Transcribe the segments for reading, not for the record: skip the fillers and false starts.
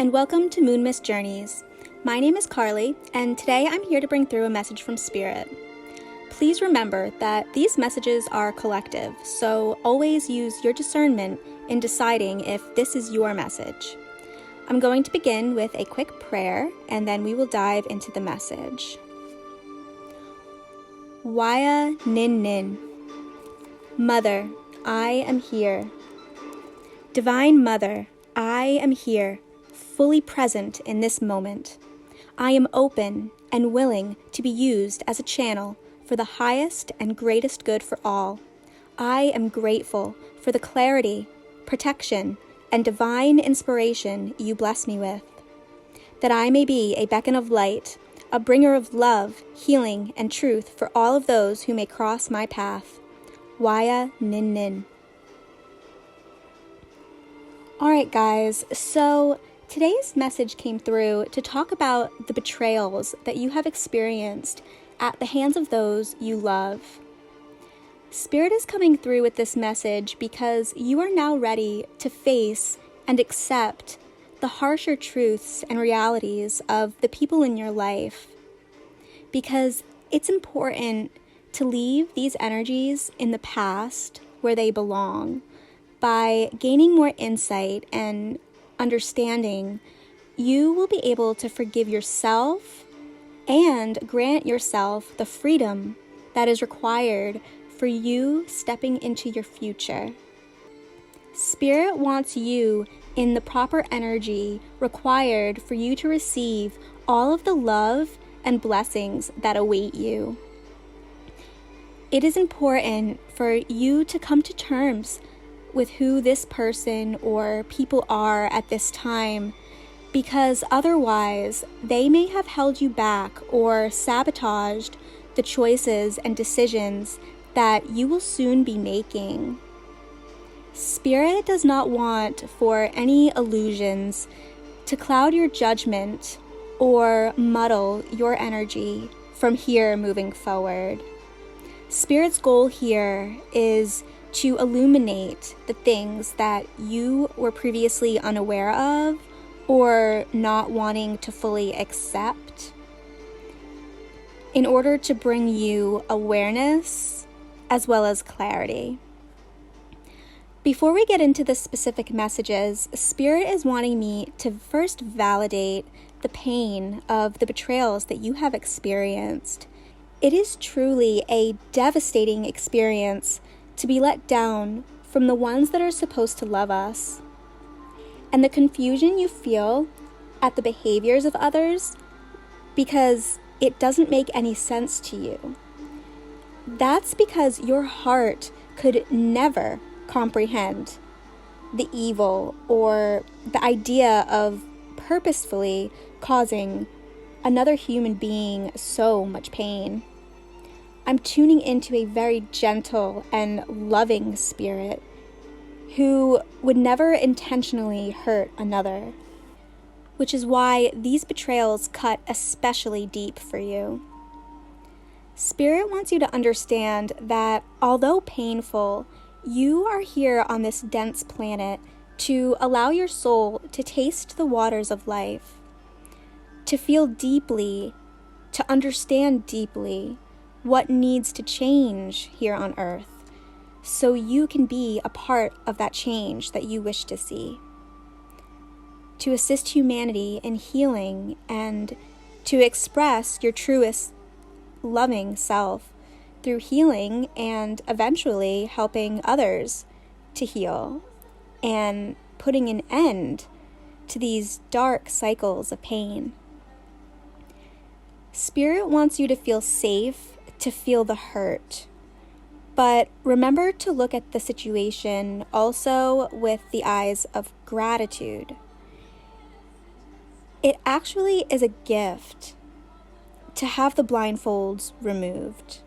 and welcome to MoonMistJourneys. My name is Carly, and today I'm here to bring through a message from Spirit. Please remember that these messages are collective, so always use your discernment in deciding if this is your message. I'm going to begin with a quick prayer, and then we will dive into the message. Waya Nin Nin. Mother, I am here. Divine Mother, I am here, fully present in this moment. I am open and willing to be used as a channel for the highest and greatest good for all. I am grateful for the clarity, protection, and divine inspiration you bless me with. That I may be a beacon of light, a bringer of love, healing, and truth for all of those who may cross my path. Waya Nin Nin. Alright guys, so today's message came through to talk about the betrayals that you have experienced at the hands of those you love. Spirit is coming through with this message because you are now ready to face and accept the harsher truths and realities of the people in your life. Because it's important to leave these energies in the past where they belong. By gaining more insight and understanding, you will be able to forgive yourself and grant yourself the freedom that is required for you stepping into your future. Spirit wants you in the proper energy required for you to receive all of the love and blessings that await you. It is important for you to come to terms with who this person or people are at this time, because otherwise they may have held you back or sabotaged the choices and decisions that you will soon be making. Spirit does not want for any illusions to cloud your judgment or muddle your energy from here moving forward. Spirit's goal here is to illuminate the things that you were previously unaware of or not wanting to fully accept, in order to bring you awareness as well as clarity. Before we get into the specific messages, Spirit is wanting me to first validate the pain of the betrayals that you have experienced. It is truly a devastating experience to be let down from the ones that are supposed to love us. And the confusion you feel at the behaviors of others because it doesn't make any sense to you. That's because your heart could never comprehend the evil or the idea of purposefully causing another human being so much pain. I'm tuning into a very gentle and loving spirit who would never intentionally hurt another, which is why these betrayals cut especially deep for you. Spirit wants you to understand that although painful, you are here on this dense planet to allow your soul to taste the waters of life, to feel deeply, to understand deeply what needs to change here on earth, so you can be a part of that change that you wish to see. To assist humanity in healing and to express your truest loving self through healing and eventually helping others to heal and putting an end to these dark cycles of pain. Spirit wants you to feel safe, to feel the hurt. But remember to look at the situation also with the eyes of gratitude. It actually is a gift to have the blindfolds removed.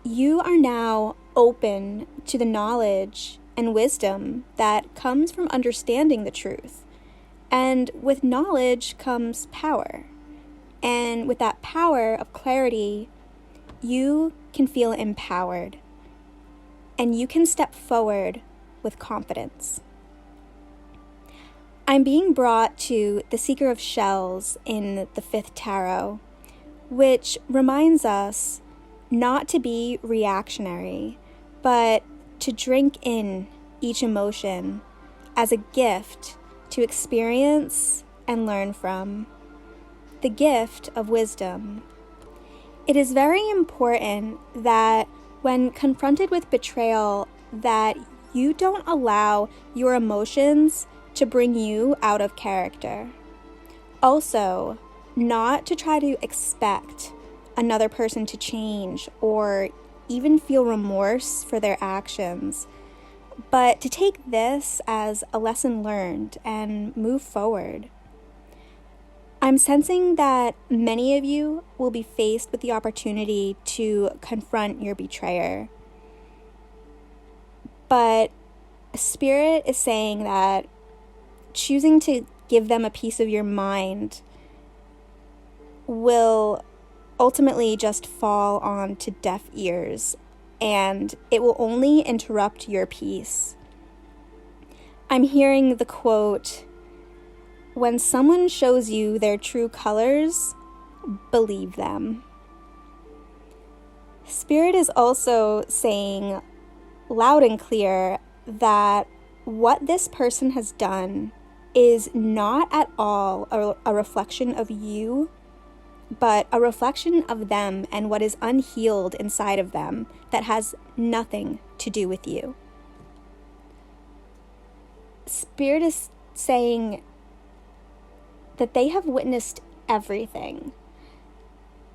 You are now open to the knowledge and wisdom that comes from understanding the truth. And with knowledge comes power. And with that power of clarity, you can feel empowered, and you can step forward with confidence. I'm being brought to the Seeker of Shells in the 5th Tarot, which reminds us not to be reactionary, but to drink in each emotion as a gift to experience and learn from. The gift of wisdom. It is very important that when confronted with betrayal, that you don't allow your emotions to bring you out of character. Also, not to try to expect another person to change or even feel remorse for their actions, but to take this as a lesson learned and move forward. I'm sensing that many of you will be faced with the opportunity to confront your betrayer. But Spirit is saying that choosing to give them a piece of your mind will ultimately just fall onto deaf ears, and it will only interrupt your peace. I'm hearing the quote, "When someone shows you their true colors, believe them." Spirit is also saying loud and clear that what this person has done is not at all a reflection of you, but a reflection of them and what is unhealed inside of them that has nothing to do with you. Spirit is saying that they have witnessed everything.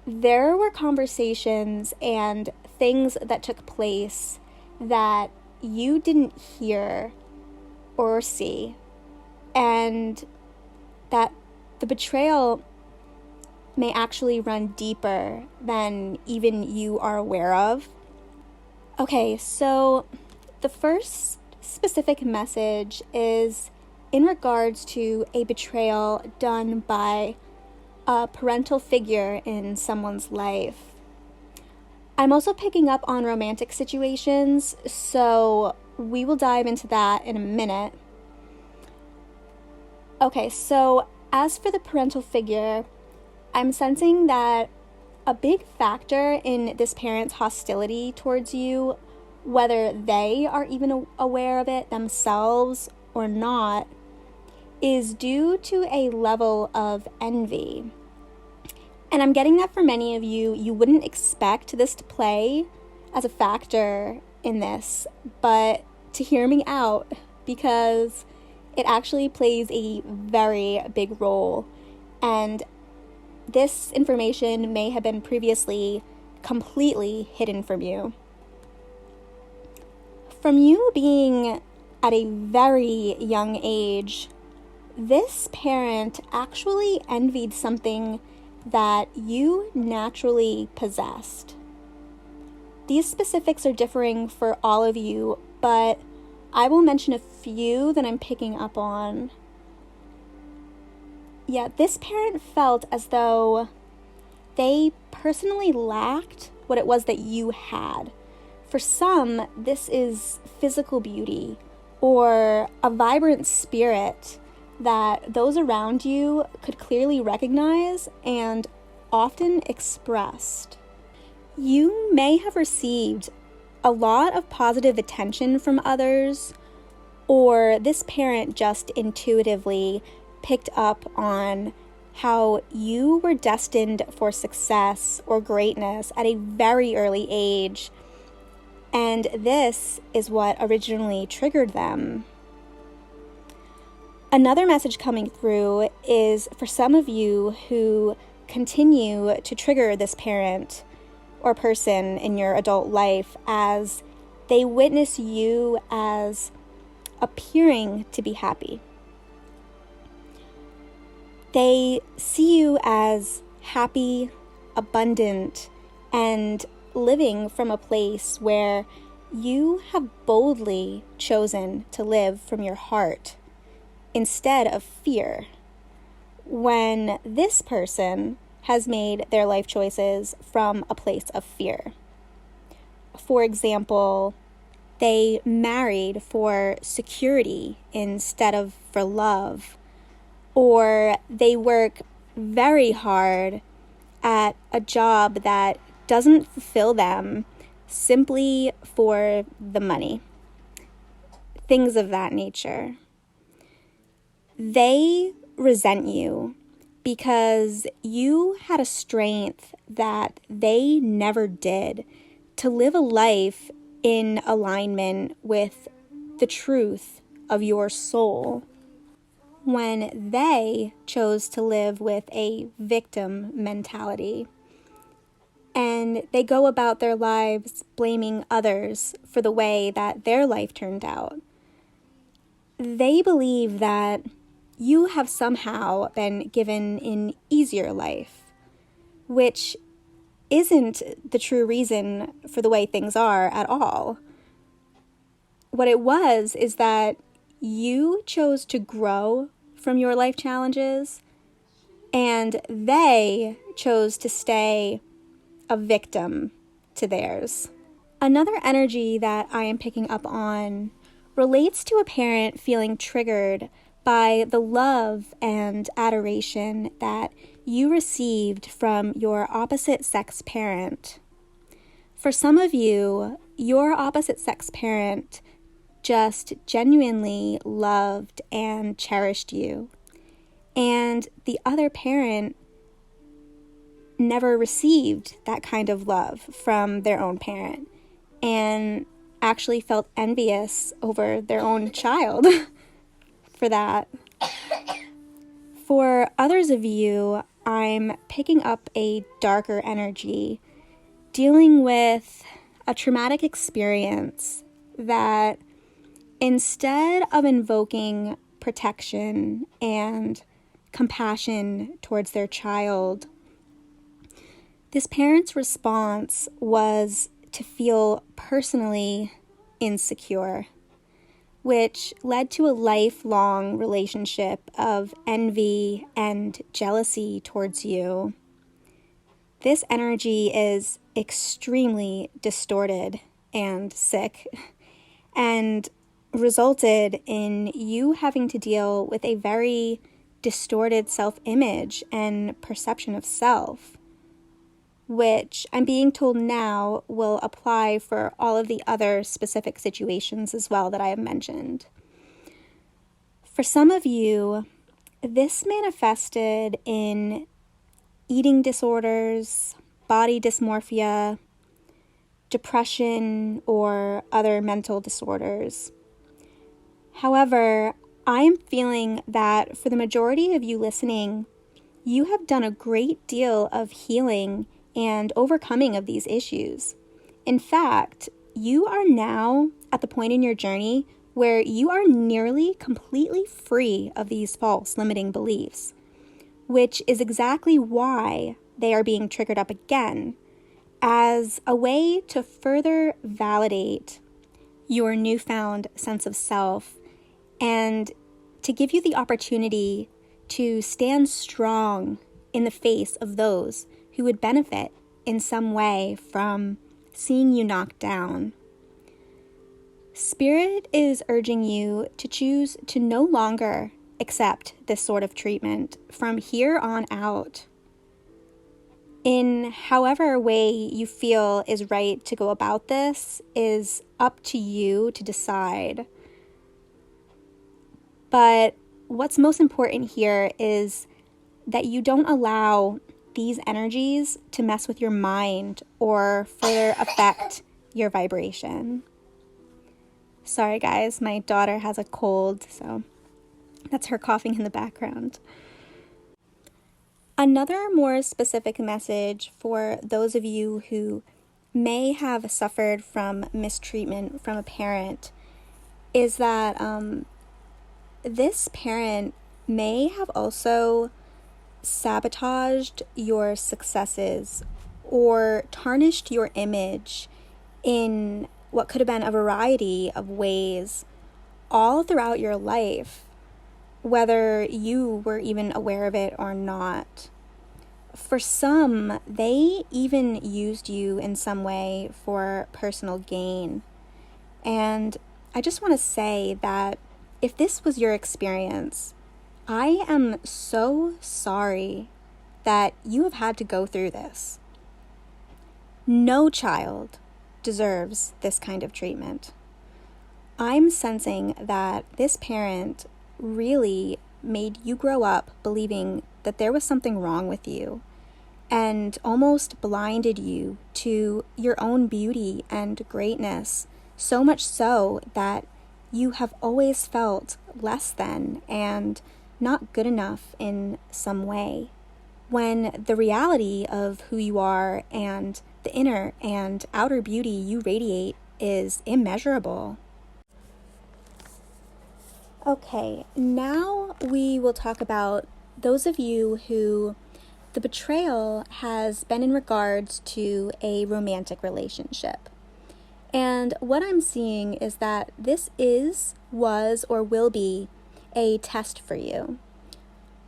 There were conversations and things that took place that you didn't hear or see, and that the betrayal may actually run deeper than even you are aware of. Okay, so the first specific message is in regards to a betrayal done by a parental figure in someone's life. I'm also picking up on romantic situations, so we will dive into that in a minute. Okay, so as for the parental figure, I'm sensing that a big factor in this parent's hostility towards you, whether they are even aware of it themselves or not, is due to a level of envy. And I'm getting that for many of you, you wouldn't expect this to play as a factor in this, but to hear me out, because it actually plays a very big role, and this information may have been previously completely hidden from you. From you being at a very young age, this parent actually envied something that you naturally possessed. These specifics are differing for all of you, but I will mention a few that I'm picking up on. Yeah, this parent felt as though they personally lacked what it was that you had. For some, this is physical beauty or a vibrant spirit that those around you could clearly recognize and often expressed. You may have received a lot of positive attention from others, or this parent just intuitively picked up on how you were destined for success or greatness at a very early age, and this is what originally triggered them. Another message coming through is for some of you who continue to trigger this parent or person in your adult life as they witness you as appearing to be happy. They see you as happy, abundant, and living from a place where you have boldly chosen to live from your heart instead of fear, when this person has made their life choices from a place of fear. For example, they married for security instead of for love, or they work very hard at a job that doesn't fulfill them simply for the money. Things of that nature. They resent you because you had a strength that they never did to live a life in alignment with the truth of your soul, when they chose to live with a victim mentality. And they go about their lives blaming others for the way that their life turned out. They believe that you have somehow been given an easier life, which isn't the true reason for the way things are at all. What it was is that you chose to grow from your life challenges, and they chose to stay a victim to theirs. Another energy that I am picking up on relates to a parent feeling triggered by the love and adoration that you received from your opposite sex parent. For some of you, your opposite sex parent just genuinely loved and cherished you, and the other parent never received that kind of love from their own parent and actually felt envious over their own child for that. For others of you, I'm picking up a darker energy dealing with a traumatic experience that, instead of invoking protection and compassion towards their child, this parent's response was to feel personally insecure, which led to a lifelong relationship of envy and jealousy towards you. This energy is extremely distorted and sick, and resulted in you having to deal with a very distorted self-image and perception of self, which I'm being told now will apply for all of the other specific situations as well that I have mentioned. For some of you, this manifested in eating disorders, body dysmorphia, depression, or other mental disorders. However, I am feeling that for the majority of you listening, you have done a great deal of healing and overcoming of these issues. In fact, you are now at the point in your journey where you are nearly completely free of these false limiting beliefs, which is exactly why they are being triggered up again, as a way to further validate your newfound sense of self and to give you the opportunity to stand strong in the face of those who would benefit in some way from seeing you knocked down. Spirit is urging you to choose to no longer accept this sort of treatment from here on out. In however way you feel is right to go about this is up to you to decide. But what's most important here is that you don't allow these energies to mess with your mind or further affect your vibration. Sorry guys, my daughter has a cold, so that's her coughing in the background. Another more specific message for those of you who may have suffered from mistreatment from a parent is that this parent may have also sabotaged your successes or tarnished your image in what could have been a variety of ways all throughout your life, whether you were even aware of it or not. For some, they even used you in some way for personal gain. And I just want to say that if this was your experience, I am so sorry that you have had to go through this. No child deserves this kind of treatment. I'm sensing that this parent really made you grow up believing that there was something wrong with you and almost blinded you to your own beauty and greatness, so much so that you have always felt less than and not good enough in some way, when the reality of who you are and the inner and outer beauty you radiate is immeasurable. Okay, now we will talk about those of you who the betrayal has been in regards to a romantic relationship. And what I'm seeing is that this was, or will be a test for you.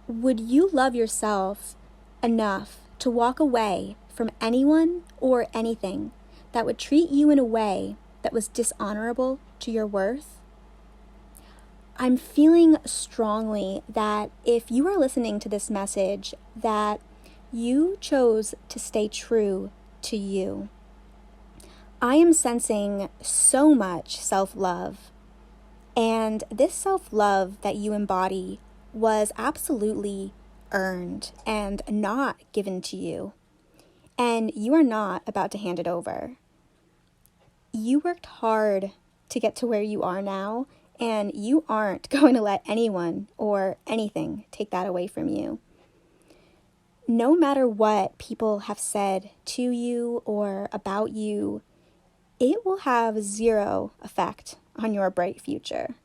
Would you love yourself enough to walk away from anyone or anything that would treat you in a way that was dishonorable to your worth? I'm feeling strongly that if you are listening to this message, that you chose to stay true to you. I am sensing so much self-love, and this self-love that you embody was absolutely earned and not given to you, and you are not about to hand it over. You worked hard to get to where you are now, and you aren't going to let anyone or anything take that away from you. No matter what people have said to you or about you, it will have zero effect on your bright future.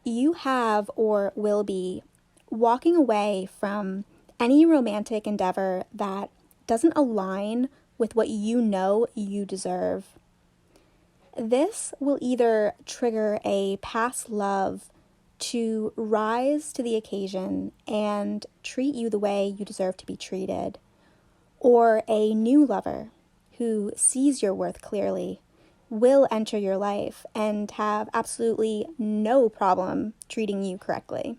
You have or will be walking away from any romantic endeavor that doesn't align with what you know you deserve. This will either trigger a past love to rise to the occasion and treat you the way you deserve to be treated, or a new lover who sees your worth clearly will enter your life and have absolutely no problem treating you correctly.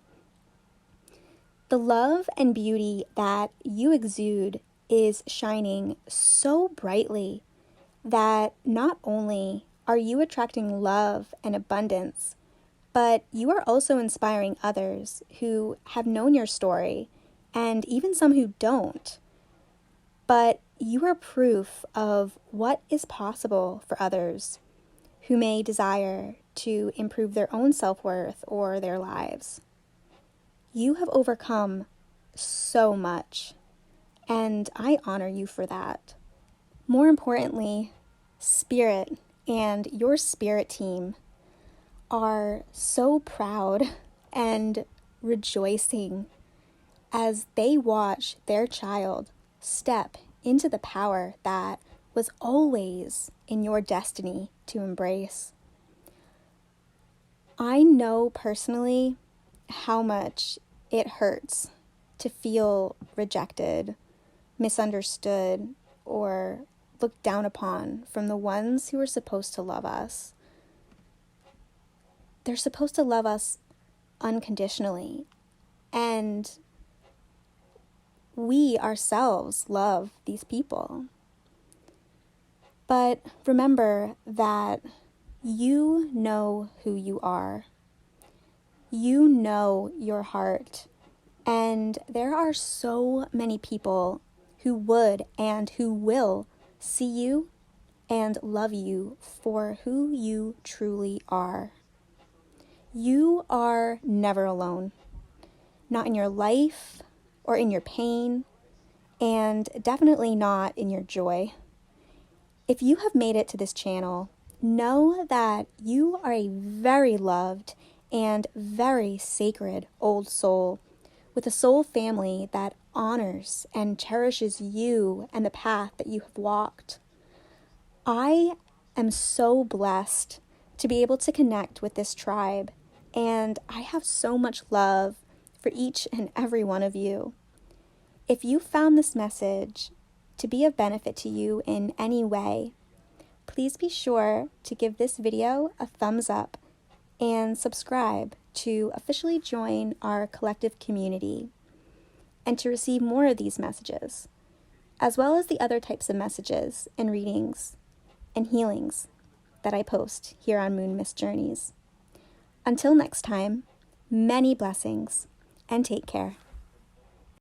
The love and beauty that you exude is shining so brightly that not only are you attracting love and abundance, but you are also inspiring others who have known your story, and even some who don't. But you are proof of what is possible for others who may desire to improve their own self-worth or their lives. You have overcome so much, and I honor you for that. More importantly, Spirit and your spirit team are so proud and rejoicing as they watch their child step into the power that was always in your destiny to embrace. I know personally how much it hurts to feel rejected, misunderstood, or looked down upon from the ones who are supposed to love us. They're supposed to love us unconditionally, and we ourselves love these people. But remember that you know who you are. You know your heart, and there are so many people who would and who will see you and love you for who you truly are. You are never alone, not in your life or in your pain, and definitely not in your joy. If you have made it to this channel, know that you are a very loved and very sacred old soul with a soul family that honors and cherishes you and the path that you have walked. I am so blessed to be able to connect with this tribe, and I have so much love for each and every one of you. If you found this message to be of benefit to you in any way, please be sure to give this video a thumbs up and subscribe to officially join our collective community and to receive more of these messages, as well as the other types of messages and readings and healings that I post here on MoonMistJourneys. Until next time, many blessings and take care.